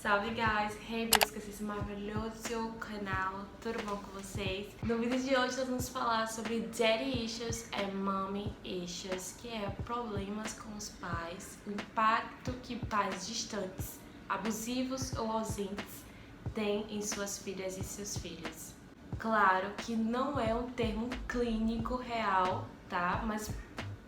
Salve guys! Hey, bem-vindos a esse maravilhoso canal, tudo bom com vocês? No vídeo de hoje nós vamos falar sobre Daddy Issues e Mommy Issues, que é problemas com os pais, o impacto que pais distantes, abusivos ou ausentes têm em suas filhas e seus filhos. Claro que não é um termo clínico real, tá? Mas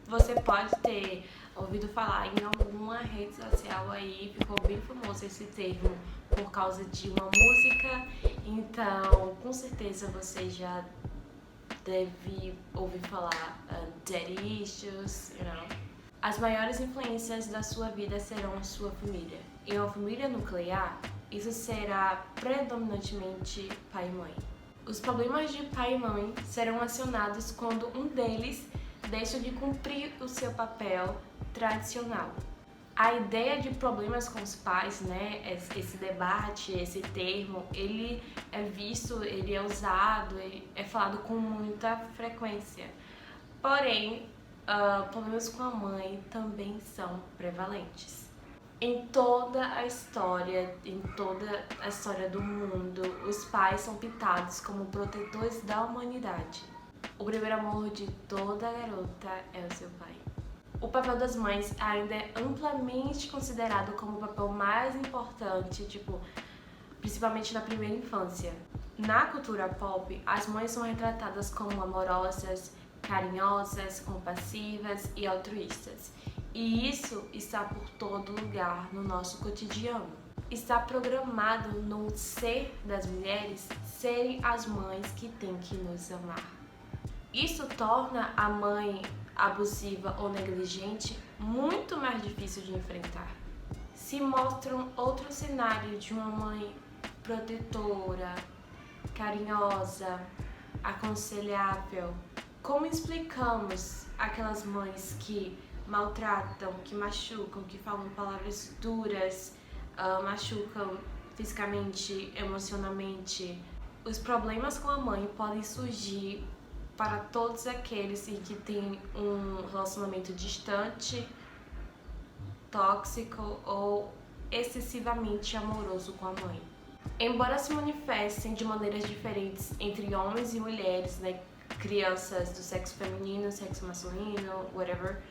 você pode ter ouvido falar em alguma rede social aí, ficou bem famoso esse termo por causa de uma música, então com certeza você já deve ouvir falar Daddy Issues, As maiores influências da sua vida serão a sua família. Em uma família nuclear, isso será predominantemente pai e mãe. Os problemas de pai e mãe serão acionados quando um deles deixa de cumprir o seu papel tradicional. A ideia de problemas com os pais, esse debate, esse termo, ele é visto, ele é usado, ele é falado com muita frequência. Porém, problemas com a mãe também são prevalentes. Em toda a história do mundo, os pais são pintados como protetores da humanidade. O primeiro amor de toda garota é o seu pai. O papel das mães ainda é amplamente considerado como o papel mais importante, principalmente na primeira infância. Na cultura pop, as mães são retratadas como amorosas, carinhosas, compassivas e altruístas. E isso está por todo lugar no nosso cotidiano. Está programado no ser das mulheres serem as mães que têm que nos amar. Isso torna a mãe abusiva ou negligente muito mais difícil de enfrentar. Se mostra um outro cenário de uma mãe protetora, carinhosa, aconselhável. Como explicamos aquelas mães que maltratam, que machucam, que falam palavras duras, machucam fisicamente, emocionalmente? Os problemas com a mãe podem surgir para todos aqueles que têm um relacionamento distante, tóxico ou excessivamente amoroso com a mãe. Embora se manifestem de maneiras diferentes entre homens e mulheres, crianças do sexo feminino, sexo masculino, whatever,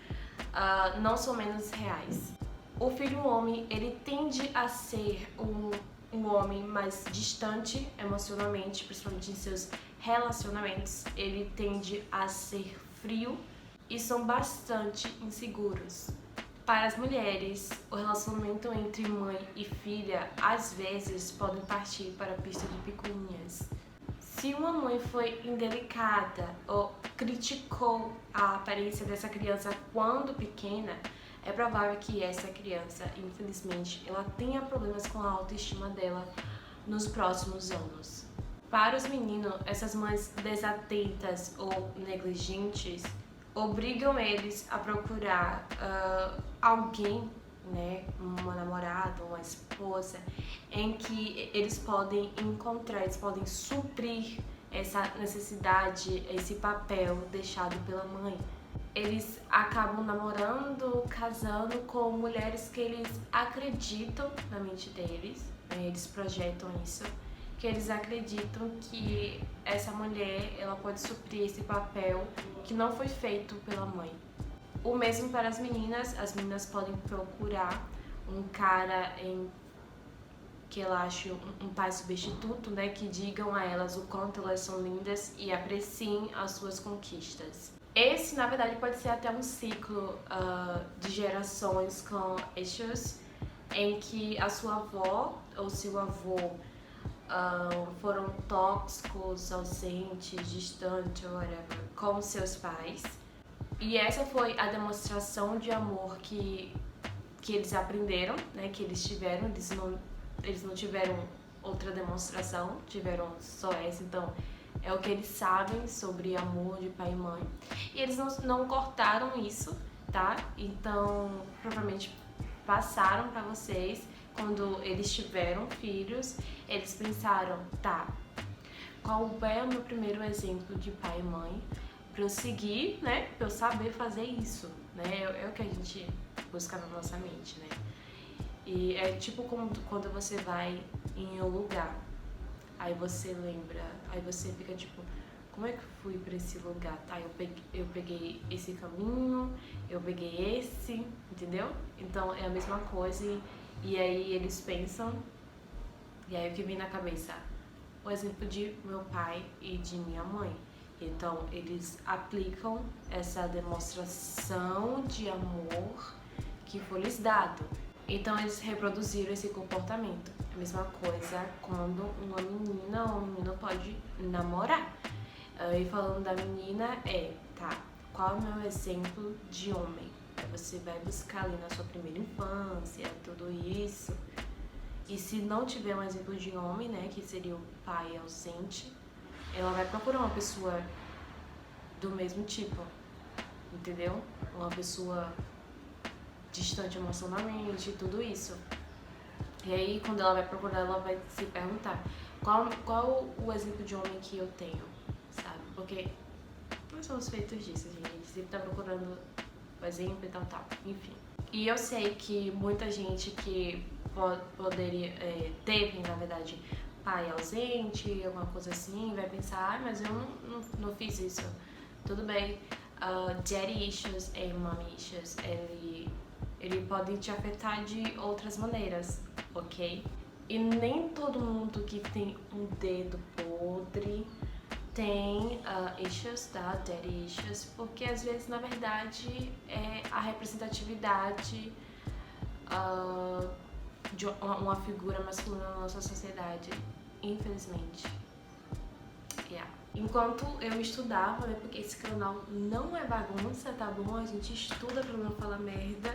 não são menos reais. O filho homem, ele tende a ser um homem mais distante emocionalmente, principalmente em seus relacionamentos. Ele tende a ser frio e são bastante inseguros. Para as mulheres, o relacionamento entre mãe e filha às vezes pode partir para a pista de picuinhas. Se uma mãe foi indelicada ou criticou a aparência dessa criança quando pequena, é provável que essa criança, infelizmente, ela tenha problemas com a autoestima dela nos próximos anos. Para os meninos, essas mães desatentas ou negligentes obrigam eles a procurar alguém, uma namorada, uma esposa, em que eles podem encontrar, eles podem suprir essa necessidade, esse papel deixado pela mãe. Eles acabam namorando, casando com mulheres que eles acreditam na mente deles, eles projetam isso, que eles acreditam que essa mulher ela pode suprir esse papel que não foi feito pela mãe. O mesmo para as meninas podem procurar um cara que ela ache um pai substituto, que digam a elas o quanto elas são lindas e apreciem as suas conquistas. Esse, na verdade, pode ser até um ciclo de gerações com issues, em que a sua avó ou seu avô foram tóxicos, ausentes, distantes, whatever, com seus pais. E essa foi a demonstração de amor que eles aprenderam, que eles tiveram. Eles não tiveram outra demonstração, tiveram só essa, então é o que eles sabem sobre amor de pai e mãe. E eles não cortaram isso, tá? Então, provavelmente passaram para vocês. Quando eles tiveram filhos, eles pensaram, qual é o meu primeiro exemplo de pai e mãe para eu seguir, para eu saber fazer isso, É o que a gente busca na nossa mente, E é tipo como quando você vai em um lugar, aí você lembra, aí você fica tipo, como é que eu fui pra esse lugar? Tá, eu peguei esse caminho, eu peguei esse, entendeu? Então é a mesma coisa e aí eles pensam, e aí o que vem na cabeça? O exemplo de meu pai e de minha mãe. Então eles aplicam essa demonstração de amor que foi lhes dado. Então eles reproduziram esse comportamento. A mesma coisa quando uma menina ou um menino pode namorar. E falando da menina tá, qual é o meu exemplo de homem? Aí você vai buscar ali na sua primeira infância, tudo isso. E se não tiver um exemplo de homem, né, que seria o pai ausente, ela vai procurar uma pessoa do mesmo tipo, entendeu? Uma pessoa distante emocionalmente, tudo isso. E aí, quando ela vai procurar, ela vai se perguntar qual o exemplo de homem que eu tenho, sabe? Porque nós somos feitos disso, gente. A gente sempre tá procurando o exemplo e tal, enfim. E eu sei que muita gente que poderia, teve, na verdade, pai ausente, alguma coisa assim, vai pensar, mas eu não fiz isso. Tudo bem, daddy issues e mommy issues, ele pode te afetar de outras maneiras, ok? E nem todo mundo que tem um dedo podre tem issues, tá? Daddy issues, porque às vezes, na verdade, é a representatividade de uma figura masculina na nossa sociedade, infelizmente. Yeah. Enquanto eu estudava, né, porque esse canal não é bagunça, tá bom? A gente estuda pra não falar merda.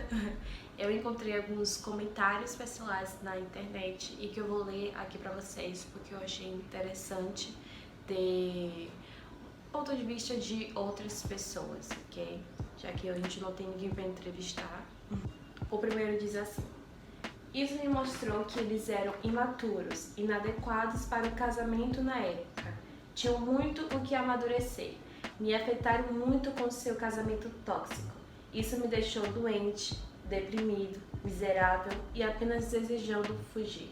Eu encontrei alguns comentários pessoais na internet e que eu vou ler aqui pra vocês, porque eu achei interessante ter ponto de vista de outras pessoas, ok? Já que a gente não tem ninguém pra entrevistar. O primeiro diz assim: isso me mostrou que eles eram imaturos, inadequados para o casamento na época. Tinham muito o que amadurecer. Me afetaram muito com seu casamento tóxico. Isso me deixou doente, deprimido, miserável e apenas desejando fugir.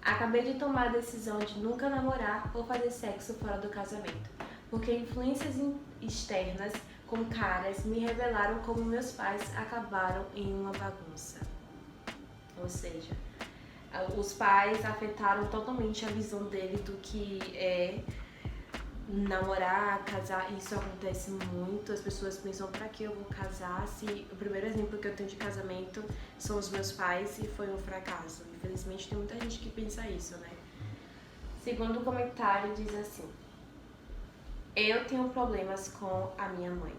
Acabei de tomar a decisão de nunca namorar ou fazer sexo fora do casamento, porque influências externas com caras me revelaram como meus pais acabaram em uma bagunça. Ou seja, os pais afetaram totalmente a visão dele do que é namorar, casar. Isso acontece muito. As pessoas pensam, pra que eu vou casar se o primeiro exemplo que eu tenho de casamento são os meus pais e foi um fracasso. Infelizmente tem muita gente que pensa isso, né? Segundo comentário diz assim: eu tenho problemas com a minha mãe.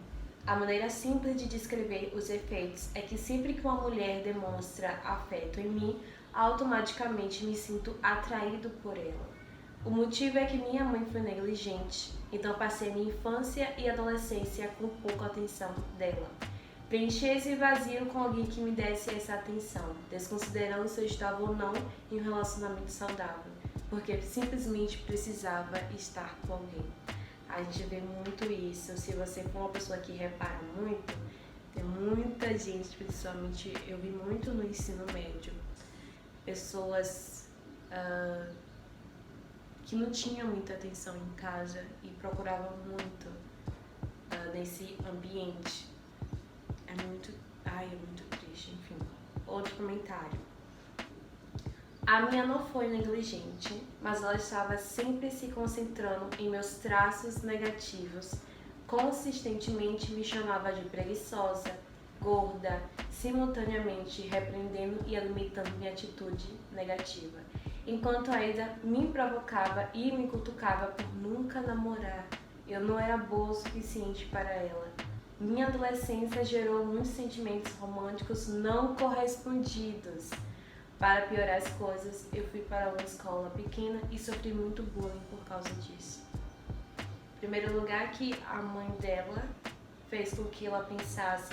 A maneira simples de descrever os efeitos é que sempre que uma mulher demonstra afeto em mim, automaticamente me sinto atraído por ela. O motivo é que minha mãe foi negligente, então passei minha infância e adolescência com pouca atenção dela. Preenchi esse vazio com alguém que me desse essa atenção, desconsiderando se eu estava ou não em um relacionamento saudável, porque simplesmente precisava estar com alguém. A gente vê muito isso. Se você for uma pessoa que repara muito, tem muita gente, principalmente eu vi muito no ensino médio, pessoas que não tinham muita atenção em casa e procuravam muito nesse ambiente. É muito triste, enfim. Outro comentário: a minha não foi negligente, mas ela estava sempre se concentrando em meus traços negativos. Consistentemente me chamava de preguiçosa, gorda, simultaneamente repreendendo e alimentando minha atitude negativa, enquanto ainda me provocava e me cutucava por nunca namorar. Eu não era boa o suficiente para ela. Minha adolescência gerou muitos sentimentos românticos não correspondidos. Para piorar as coisas, eu fui para uma escola pequena e sofri muito bullying por causa disso. Em primeiro lugar, que a mãe dela fez com que ela pensasse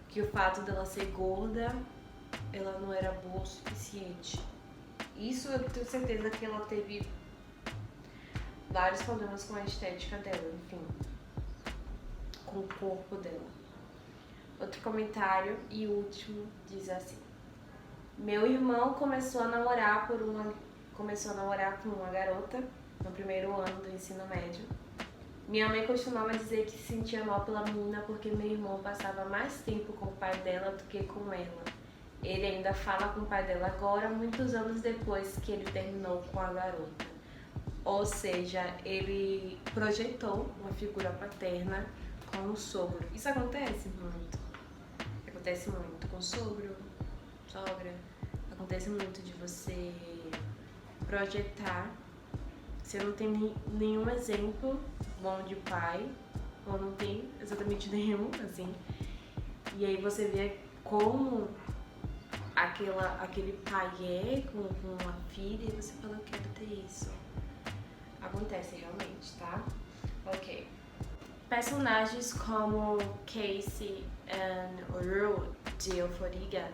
que o fato dela ser gorda, ela não era boa o suficiente. Isso eu tenho certeza que ela teve vários problemas com a estética dela, enfim, com o corpo dela. Outro comentário e último diz assim: meu irmão começou a namorar com uma garota no primeiro ano do ensino médio. Minha mãe costumava dizer que se sentia mal pela menina porque meu irmão passava mais tempo com o pai dela do que com ela. Ele ainda fala com o pai dela agora, muitos anos depois que ele terminou com a garota. Ou seja, ele projetou uma figura paterna com o sogro. Isso acontece muito. Acontece muito com sogro, sogra. Acontece muito de você projetar. Você não tem nenhum exemplo bom de pai, ou não tem exatamente nenhum, assim. E aí você vê como aquele pai é com a filha e você fala, eu quero ter isso. Acontece realmente, tá? Ok. Personagens como Casey e Rue de Euphoria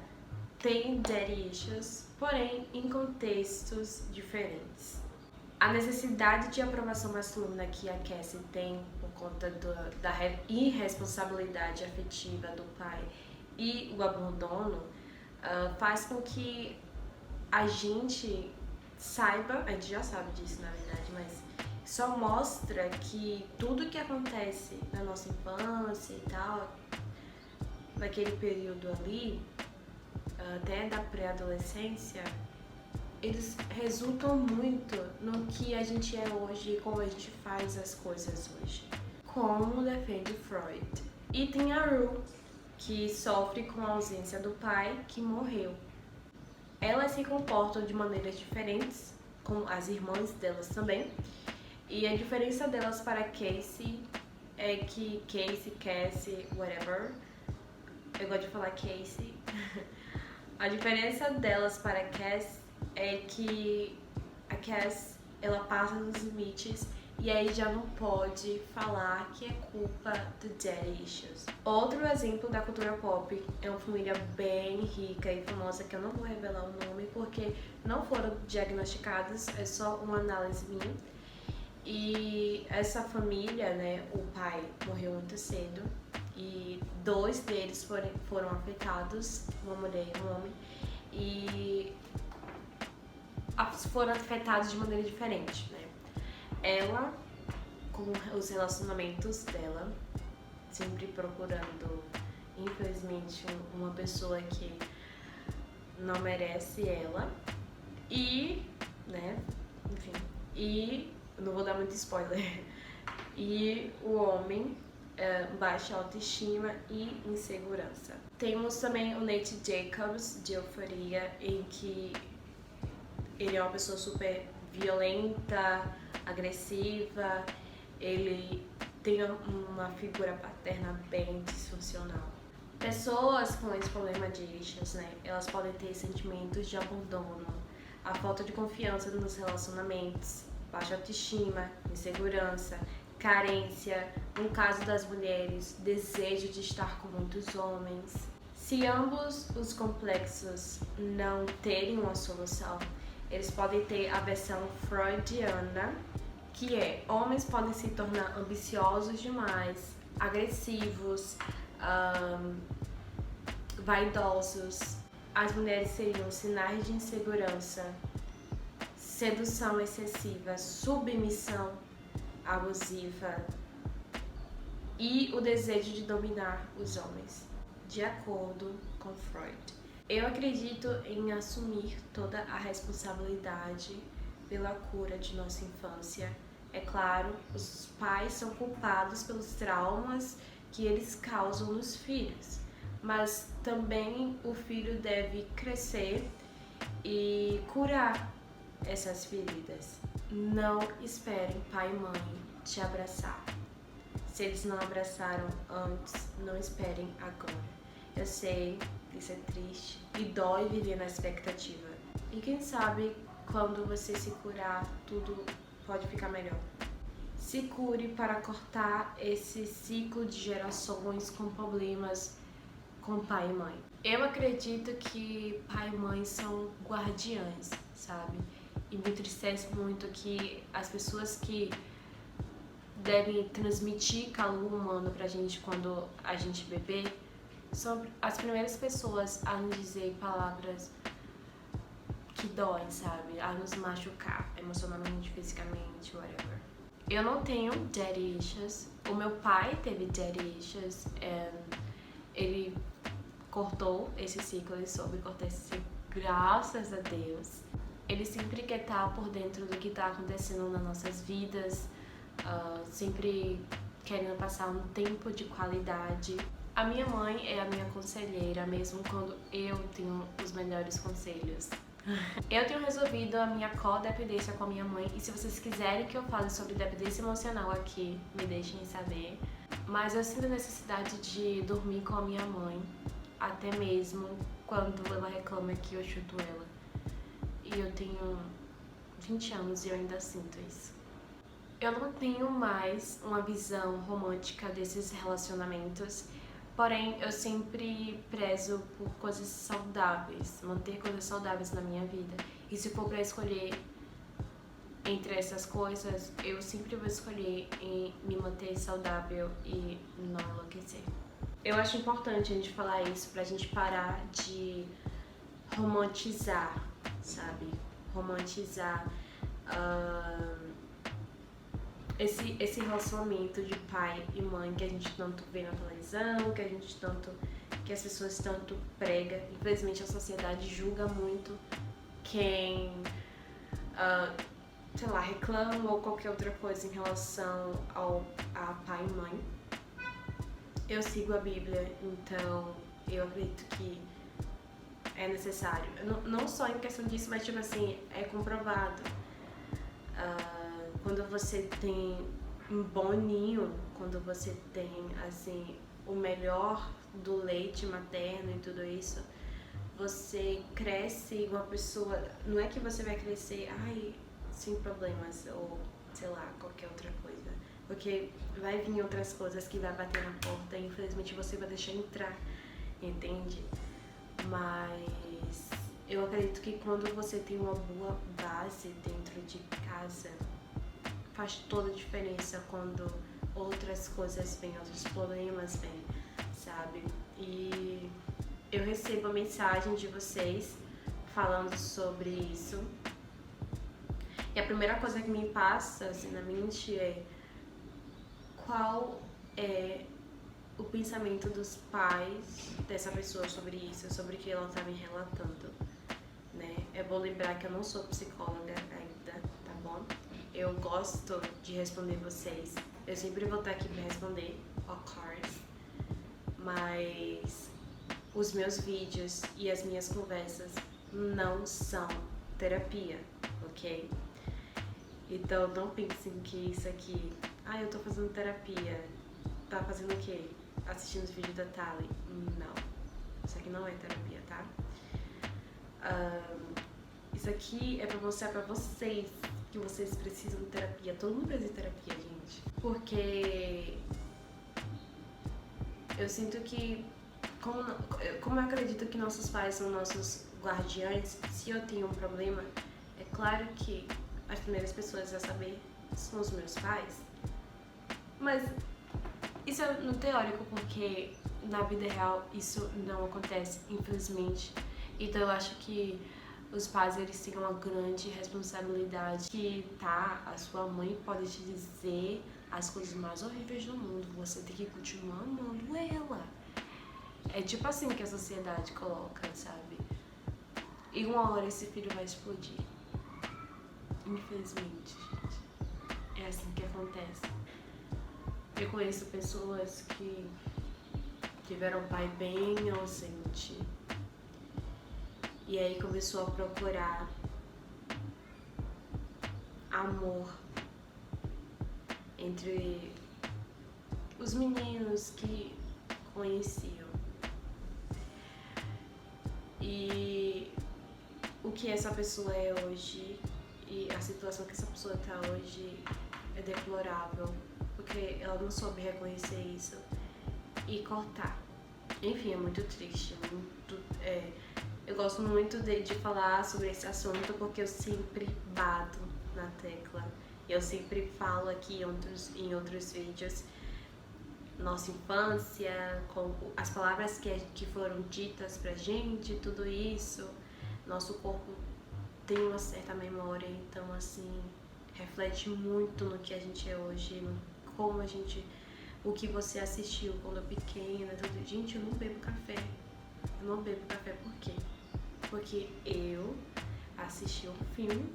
têm daddy issues, porém em contextos diferentes. A necessidade de aprovação masculina que a Cassie tem por conta da irresponsabilidade afetiva do pai e o abandono faz com que a gente saiba, a gente já sabe disso na verdade, mas só mostra que tudo que acontece na nossa infância e tal, naquele período ali, até da pré-adolescência, eles resultam muito no que a gente é hoje e como a gente faz as coisas hoje. Como defende Freud. E tem a Rue, que sofre com a ausência do pai, que morreu. Elas se comportam de maneiras diferentes, com as irmãs delas também. E a diferença delas para Cassie é que Cassie, whatever. Eu gosto de falar Cassie. A diferença delas para Cassie é que a Cass, ela passa dos limites e aí já não pode falar que é culpa do daddy issues. Outro exemplo da cultura pop é uma família bem rica e famosa, que eu não vou revelar o nome porque não foram diagnosticados, é só uma análise minha. E essa família, né, o pai morreu muito cedo e 2 deles foram afetados, uma mulher e um homem, e foram afetados de maneira diferente, né? Ela, com os relacionamentos dela, sempre procurando, infelizmente, uma pessoa que não merece ela. E, né, enfim, e não vou dar muito spoiler. E o homem, baixa autoestima e insegurança. Temos também o Nate Jacobs, de Euphoria, em que ele é uma pessoa super violenta, agressiva, ele tem uma figura paterna bem disfuncional. Pessoas com esse problema de issues, né, elas podem ter sentimentos de abandono, a falta de confiança nos relacionamentos, baixa autoestima, insegurança, carência, no caso das mulheres, desejo de estar com muitos homens. Se ambos os complexos não terem uma solução, eles podem ter a versão freudiana, que é: homens podem se tornar ambiciosos demais, agressivos, vaidosos. As mulheres seriam sinais de insegurança, sedução excessiva, submissão abusiva e o desejo de dominar os homens, de acordo com Freud. Eu acredito em assumir toda a responsabilidade pela cura de nossa infância. É claro, os pais são culpados pelos traumas que eles causam nos filhos, mas também o filho deve crescer e curar essas feridas. Não esperem pai e mãe te abraçar. Se eles não abraçaram antes, não esperem agora. Eu sei que isso é triste e dói viver na expectativa. E quem sabe, quando você se curar, tudo pode ficar melhor. Se cure para cortar esse ciclo de gerações com problemas com pai e mãe. Eu acredito que pai e mãe são guardiães, sabe? E me entristece muito que as pessoas que devem transmitir calor humano pra gente quando a gente bebê são as primeiras pessoas a nos dizer palavras que doem, sabe? A nos machucar emocionalmente, fisicamente, whatever. Eu não tenho daddy issues. O meu pai teve daddy issues. Ele cortou esse ciclo, ele soube cortar esse ciclo, graças a Deus. Ele sempre quer estar por dentro do que está acontecendo nas nossas vidas, sempre querendo passar um tempo de qualidade. A minha mãe é a minha conselheira, mesmo quando eu tenho os melhores conselhos. Eu tenho resolvido a minha codependência com a minha mãe, e se vocês quiserem que eu fale sobre dependência emocional aqui, me deixem saber. Mas eu sinto a necessidade de dormir com a minha mãe, até mesmo quando ela reclama que eu chuto ela. E eu tenho 20 anos e eu ainda sinto isso. Eu não tenho mais uma visão romântica desses relacionamentos, porém eu sempre prezo por coisas saudáveis, manter coisas saudáveis na minha vida. E se for pra escolher entre essas coisas, eu sempre vou escolher em me manter saudável e não enlouquecer. Eu acho importante a gente falar isso pra gente parar de romantizar, sabe? Romantizar esse relacionamento de pai e mãe que a gente tanto vê na televisão, que as pessoas tanto pregam. Infelizmente a sociedade julga muito quem, sei lá, reclama ou qualquer outra coisa em relação a pai e mãe. Eu sigo a Bíblia, então eu acredito que é necessário. Não só em questão disso, mas tipo assim, é comprovado. Quando você tem um bom ninho, quando você tem, assim, o melhor do leite materno e tudo isso, você cresce uma pessoa... Não é que você vai crescer, sem problemas, ou, sei lá, qualquer outra coisa. Porque vai vir outras coisas que vai bater na porta e infelizmente você vai deixar entrar, entende? Mas eu acredito que quando você tem uma boa base dentro de casa, faz toda a diferença quando outras coisas vêm, outros problemas vêm, sabe? E eu recebo a mensagem de vocês falando sobre isso. E a primeira coisa que me passa assim, na mente é qual é o pensamento dos pais dessa pessoa sobre isso, sobre o que ela tá me relatando, né? É bom lembrar que eu não sou psicóloga ainda, tá bom? Eu gosto de responder vocês. Eu sempre vou estar aqui pra responder, of course. Mas os meus vídeos e as minhas conversas não são terapia, ok? Então não pensem que isso aqui... eu tô fazendo terapia. Tá fazendo o quê? Assistindo os vídeos da Tali? Não. Isso aqui não é terapia, tá? Isso aqui é pra mostrar pra vocês que vocês precisam de terapia. Todo mundo precisa de terapia, gente. Porque eu sinto que, como eu acredito que nossos pais são nossos guardiães, se eu tenho um problema, é claro que as primeiras pessoas a saber são os meus pais. Mas isso é no teórico, porque na vida real isso não acontece, infelizmente. Então eu acho que os pais, eles têm uma grande responsabilidade, que a sua mãe pode te dizer as coisas mais horríveis do mundo, você tem que continuar amando ela. É tipo assim que a sociedade coloca, sabe? E uma hora esse filho vai explodir. Infelizmente, gente. É assim que acontece. Eu conheço pessoas que tiveram um pai bem ausente. E aí começou a procurar amor entre os meninos que conheciam. E o que essa pessoa é hoje e a situação que essa pessoa tá hoje é deplorável, porque ela não soube reconhecer isso e cortar. Enfim, é muito triste, eu gosto muito de falar sobre esse assunto porque eu sempre bato na tecla. Eu sempre falo aqui em outros vídeos nossa infância, com as palavras que foram ditas pra gente, tudo isso. Nosso corpo tem uma certa memória, então assim, reflete muito no que a gente é hoje, no como a gente, o que você assistiu quando pequena, tudo. Gente, eu não bebo café. Eu não bebo café por quê? Porque eu assisti um filme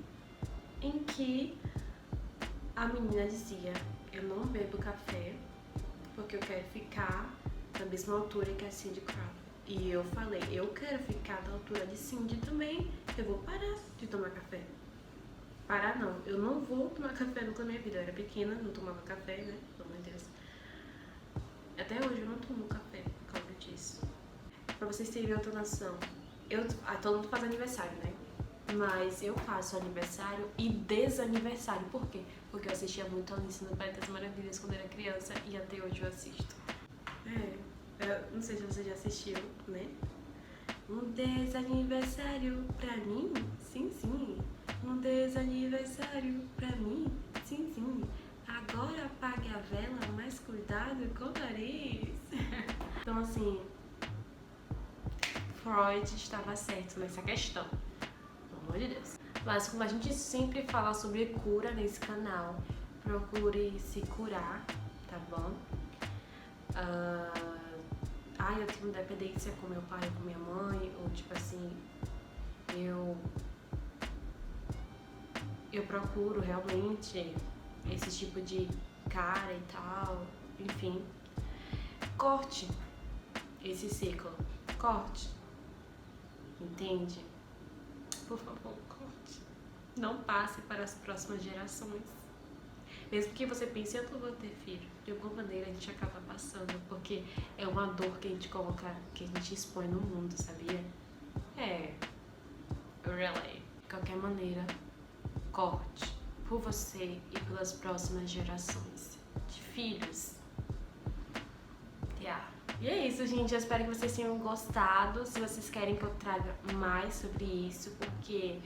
em que a menina dizia: eu não bebo café porque eu quero ficar na mesma altura que a Cindy Crawford. E eu falei: eu quero ficar na altura de Cindy também, eu vou parar de tomar café. Parar não, eu não vou tomar café nunca na minha vida. Eu era pequena, não tomava café, né? Pelo amor de Deus. Até hoje eu não tomo café por causa disso. Pra vocês terem outra noção, todo mundo faz aniversário, né? Mas eu faço aniversário e desaniversário. Por quê? Porque eu assistia muito Alice no País das Maravilhas quando era criança e até hoje eu assisto. Eu não sei se você já assistiu, né? Um desaniversário pra mim? Sim, sim. Um desaniversário pra mim? Sim, sim. Agora apague a vela, mas cuidado com o nariz. Então assim, Freud estava certo nessa questão. Pelo amor de Deus. Mas como a gente sempre fala sobre cura nesse canal, procure se curar, tá bom? Eu tenho dependência com meu pai, com minha mãe, ou tipo assim, eu procuro realmente esse tipo de cara e tal, enfim. Corte esse ciclo, corte, entende? Por favor, corte. Não passe para as próximas gerações. Mesmo que você pense, eu não vou ter filho, de alguma maneira a gente acaba passando, porque é uma dor que a gente coloca, que a gente expõe no mundo, sabia? Really. De qualquer maneira, corte por você e pelas próximas gerações de filhos. E é isso, gente. Eu espero que vocês tenham gostado. Se vocês querem que eu traga mais sobre isso, porque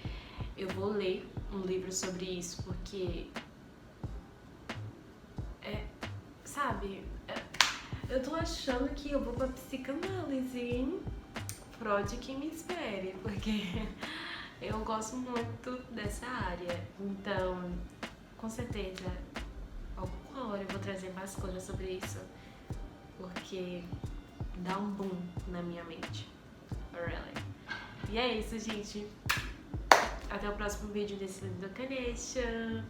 eu vou ler um livro sobre isso, porque sabe, eu tô achando que eu vou pra psicanálise, hein? Freud que me espere, porque eu gosto muito dessa área. Então, com certeza, alguma hora eu vou trazer mais coisas sobre isso, porque dá um boom na minha mente. Really. E é isso, gente. Até o próximo vídeo desse lindo Carnation.